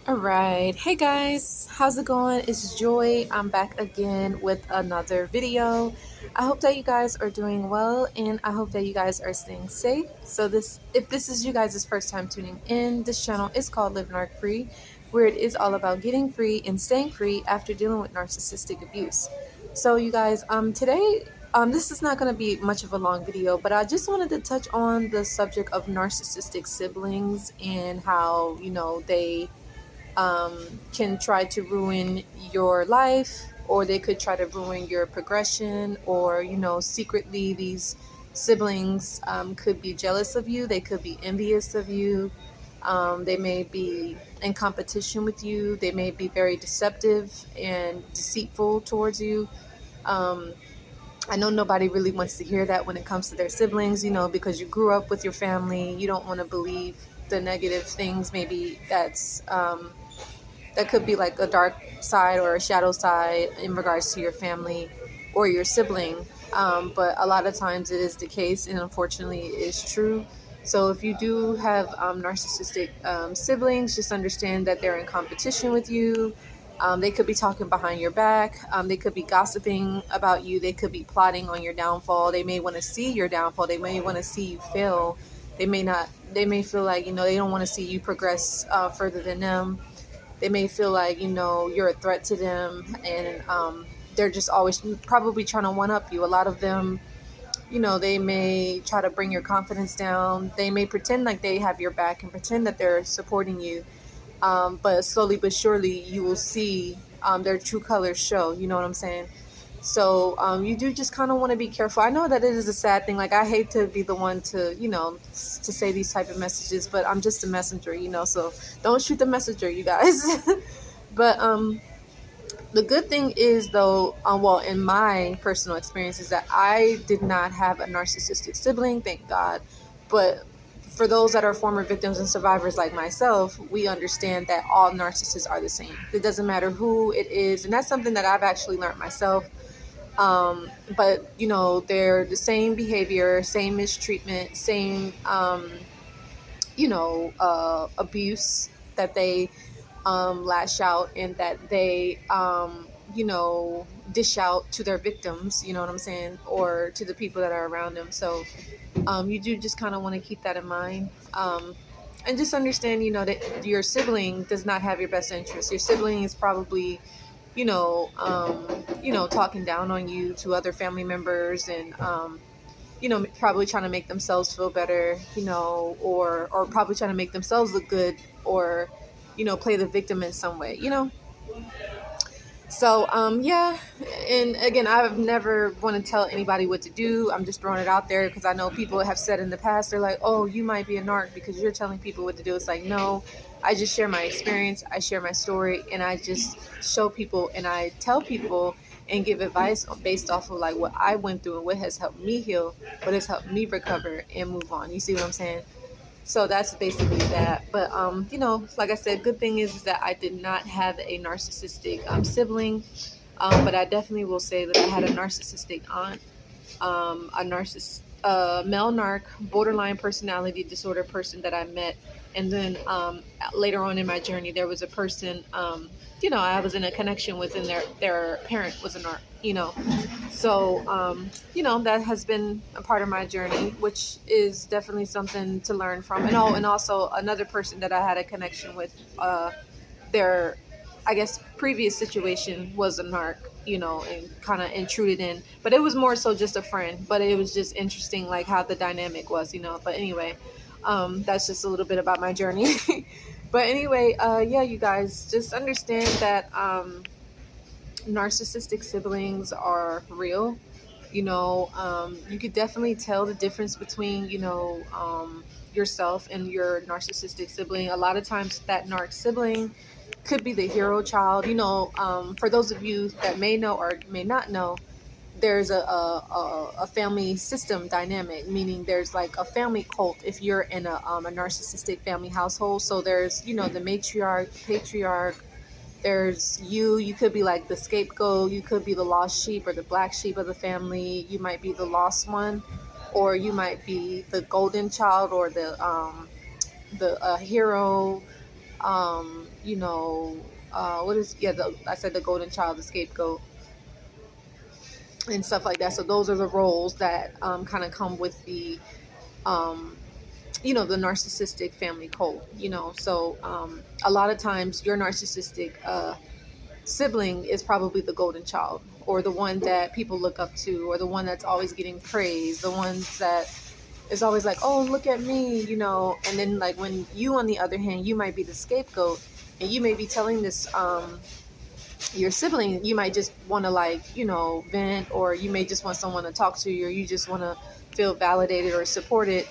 All right. Hey guys, how's it going? It's Joy. I'm back again with another video. I hope that you guys are doing well and I hope that you guys are staying safe. So if this is you guys' first time tuning in, this channel is called Live Narc Free, where it is all about getting free and staying free after dealing with narcissistic abuse. So you guys, today this is not going to be much of a long video, but I just wanted to touch on the subject of narcissistic siblings and how, they um, can try to ruin your life, or they could try to ruin your progression, or secretly these siblings could be jealous of you, they could be envious of you, they may be in competition with you, they may be very deceptive and deceitful towards you. um, I know nobody really wants to hear that when it comes to their siblings, because you grew up with your family. You don't want to believe the negative things, maybe that could be like a dark side or a shadow side in regards to your family or your sibling. But a lot of times it is the case, and unfortunately it is true. So if you do have narcissistic siblings, just understand that they're in competition with you. They could be talking behind your back. They could be gossiping about you. They could be plotting on your downfall. They may want to see your downfall. They may want to see you fail. They may not. They may feel like they don't want to see you progress further than them. They may feel like you're a threat to them, and they're just always probably trying to one up you. A lot of them, they may try to bring your confidence down. They may pretend like they have your back and pretend that they're supporting you, but slowly but surely you will see their true colors show. You know what I'm saying? So you do just kind of want to be careful. I know that it is a sad thing. Like, I hate to be the one to, to say these type of messages, but I'm just a messenger, so don't shoot the messenger, you guys. But the good thing is, though, well, in my personal experience, is that I did not have a narcissistic sibling, thank God. But for those that are former victims and survivors like myself, we understand that all narcissists are the same. It doesn't matter who it is. And that's something that I've actually learned myself. But they're the same behavior, same mistreatment, same abuse that they lash out, and that they dish out to their victims, you know what I'm saying, or to the people that are around them. So you do just kind of want to keep that in mind, and just understand that your sibling does not have your best interest. Your sibling is probably talking down on you to other family members, and probably trying to make themselves feel better, or probably trying to make themselves look good, or play the victim in some way. So yeah, and again, I've never want to tell anybody what to do. I'm just throwing it out there because I know people have said in the past, they're like, oh, you might be a narc because you're telling people what to do. It's like, no, I just share my experience, I share my story, and I just show people and I tell people and give advice based off of like what I went through and what has helped me heal, what has helped me recover and move on. You see what I'm saying? So that's basically that. But like I said, good thing is that I did not have a narcissistic sibling. But I definitely will say that I had a narcissistic aunt, male narc, borderline personality disorder person that I met. And then later on in my journey, there was a person, I was in a connection with, and their parent was a narc. So, that has been a part of my journey, which is definitely something to learn from. And also another person that I had a connection with, their, I guess, previous situation was a narc, and kind of intruded in. But it was more so just a friend. But it was just interesting, like, how the dynamic was, But anyway, that's just a little bit about my journey. But anyway, yeah, you guys, just understand that narcissistic siblings are real. You could definitely tell the difference between, yourself and your narcissistic sibling. A lot of times that narc sibling could be the hero child. For those of you that may know or may not know, there's a family system dynamic, meaning there's like a family cult if you're in a narcissistic family household. So there's, the matriarch, patriarch, there's you could be like the scapegoat, you could be the lost sheep or the black sheep of the family, you might be the lost one, or you might be the golden child, or the hero. You know, what is, yeah, I said the golden child, the scapegoat, and stuff like that. So those are the roles that kind of come with the, um, the narcissistic family cult, So a lot of times your narcissistic sibling is probably the golden child, or the one that people look up to, or the one that's always getting praised, the ones that is always like, oh, look at me, and then like when you, on the other hand, you might be the scapegoat, and you may be telling this your sibling, you might just want to like, vent, or you may just want someone to talk to you, or you just want to feel validated or supported.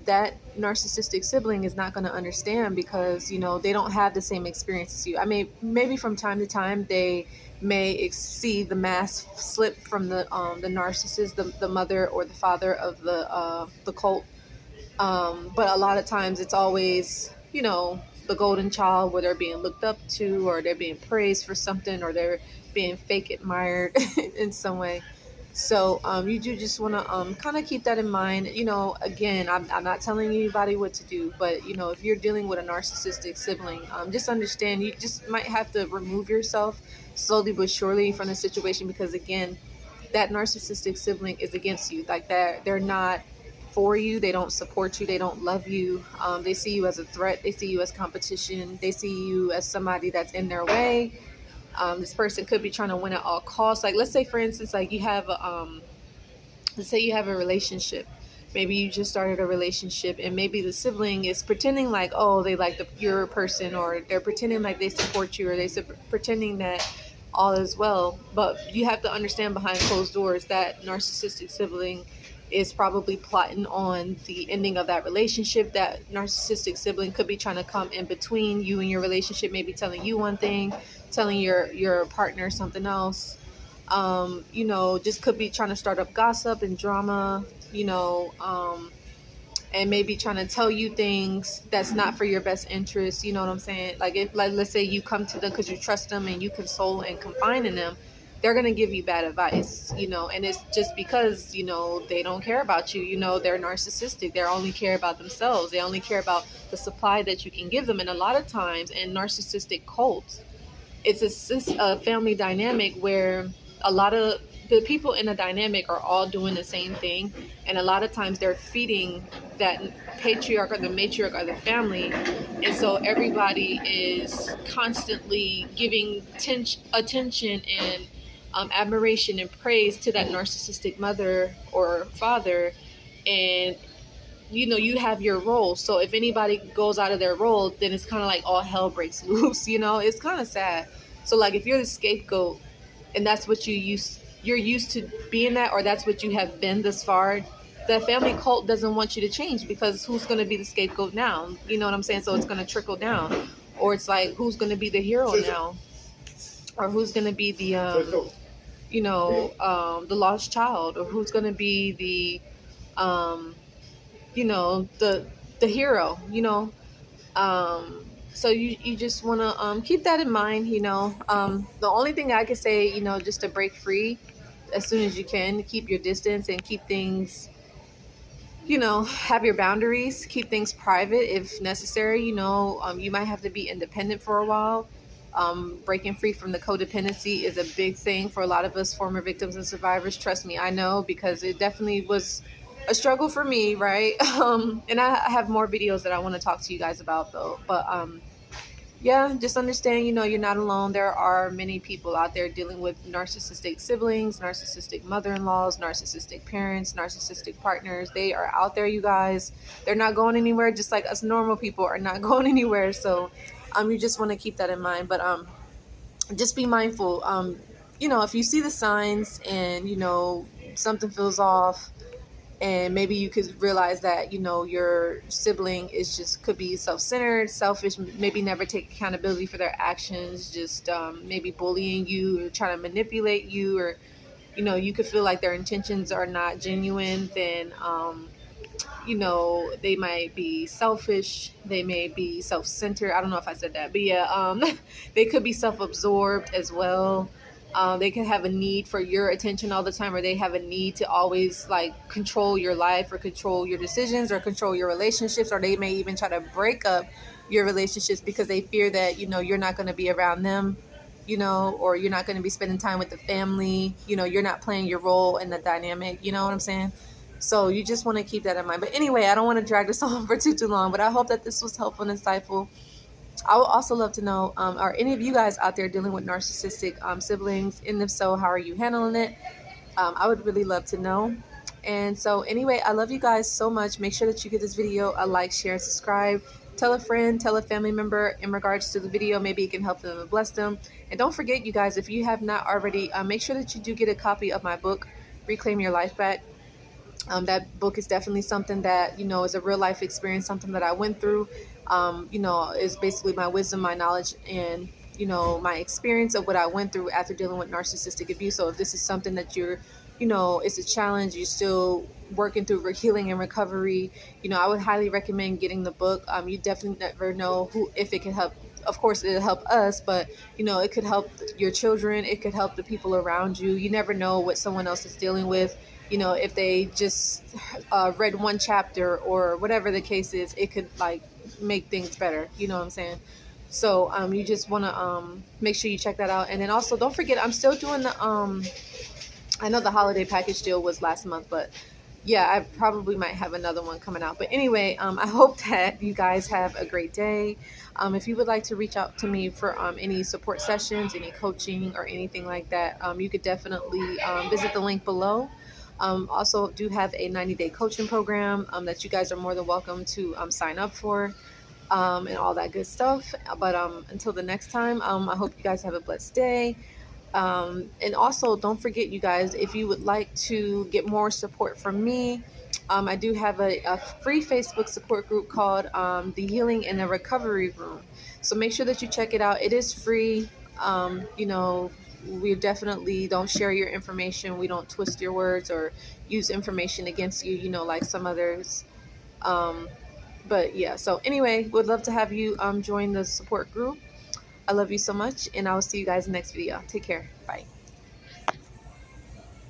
That narcissistic sibling is not going to understand, because they don't have the same experience as you. I mean, maybe from time to time they may see the mask slip from the narcissist, the mother or the father of the cult, but a lot of times it's always the golden child, where they're being looked up to, or they're being praised for something, or they're being fake admired in some way. So you do just want to kind of keep that in mind. Again, I'm not telling anybody what to do, but if you're dealing with a narcissistic sibling, just understand you just might have to remove yourself slowly but surely from the situation, because again, that narcissistic sibling is against you. Like, they're not for you. They don't support you. They don't love you. They see you as a threat. They see you as competition. They see you as somebody that's in their way. This person could be trying to win at all costs. Like, let's say, for instance, like let's say you have a relationship. Maybe you just started a relationship, and maybe the sibling is pretending like, oh, they like your person, or they're pretending like they support you, or pretending that all is well. But you have to understand, behind closed doors, that narcissistic sibling is probably plotting on the ending of that relationship. That narcissistic sibling could be trying to come in between you and your relationship, maybe telling you one thing, telling your partner something else. Just could be trying to start up gossip and drama, and maybe trying to tell you things that's not for your best interest. You know what I'm saying? Like, if, like, let's say you come to them because you trust them and you console and confide in them, they're going to give you bad advice, and it's just because, they don't care about you. They're narcissistic. They only care about themselves. They only care about the supply that you can give them. And a lot of times in narcissistic cults, it's a family dynamic where a lot of the people in the dynamic are all doing the same thing. And a lot of times they're feeding that patriarch or the matriarch of the family. And so everybody is constantly giving attention and admiration and praise to that narcissistic mother or father. And you have your role. So if anybody goes out of their role, then it's kind of like all hell breaks loose. It's kind of sad. So like, if you're the scapegoat and that's what you're used to being that, or that's what you have been this far, the family cult doesn't want you to change, because who's going to be the scapegoat now? You know what I'm saying? So it's going to trickle down. Or it's like, who's going to be the hero now? Or who's going to be the the lost child? Or who's going to be the the hero? So you just want to keep that in mind. The only thing I could say, just to break free as soon as you can, keep your distance and keep things, have your boundaries, keep things private if necessary. You might have to be independent for a while. Breaking free from the codependency is a big thing for a lot of us former victims and survivors. Trust me, I know, because it definitely was a struggle for me, right? And I have more videos that I want to talk to you guys about, though. But yeah, just understand, you're not alone. There are many people out there dealing with narcissistic siblings, narcissistic mother-in-laws, narcissistic parents, narcissistic partners. They are out there, you guys. They're not going anywhere, just like us normal people are not going anywhere. So you just want to keep that in mind. But just be mindful. If you see the signs and something feels off, and maybe you could realize that your sibling could be self-centered, selfish, maybe never take accountability for their actions, just maybe bullying you or trying to manipulate you, or you could feel like their intentions are not genuine, then they might be selfish, they may be self-centered. I don't know if I said that, but yeah, they could be self-absorbed as well. They could have a need for your attention all the time, or they have a need to always like control your life, or control your decisions, or control your relationships, or they may even try to break up your relationships because they fear that, you're not going to be around them, or you're not going to be spending time with the family, you're not playing your role in the dynamic, you know what I'm saying? So you just want to keep that in mind. But anyway, I don't want to drag this on for too long, but I hope that this was helpful and insightful. I would also love to know, are any of you guys out there dealing with narcissistic siblings? And if so, how are you handling it? I would really love to know. And so anyway, I love you guys so much. Make sure that you give this video a like, share, and subscribe. Tell a friend, tell a family member in regards to the video. Maybe it can help them and bless them. And don't forget, you guys, if you have not already, make sure that you do get a copy of my book, Reclaim Your Life Back. That book is definitely something that, is a real life experience, something that I went through, is basically my wisdom, my knowledge, and, my experience of what I went through after dealing with narcissistic abuse. So if this is something that you're, it's a challenge, you're still working through healing and recovery, I would highly recommend getting the book. You definitely never know if it can help. Of course, it'll help us, but, it could help your children. It could help the people around you. You never know what someone else is dealing with. If they just read one chapter or whatever the case is, it could make things better. You know what I'm saying? So you just want to make sure you check that out. And then also don't forget, I'm still doing the I know the holiday package deal was last month, but yeah, I probably might have another one coming out. But anyway, I hope that you guys have a great day. If you would like to reach out to me for any support sessions, any coaching, or anything like that, you could definitely visit the link below. Also do have a 90-day coaching program that you guys are more than welcome to sign up for, and all that good stuff. But until the next time, I hope you guys have a blessed day. And also don't forget, you guys, if you would like to get more support from me, I do have a free Facebook support group called the Healing and the Recovery Room. So make sure that you check it out. It is free. We definitely don't share your information. We don't twist your words or use information against you, like some others. But yeah, so anyway, would love to have you join the support group. I love you so much, and I will see you guys in the next video. Take care. Bye.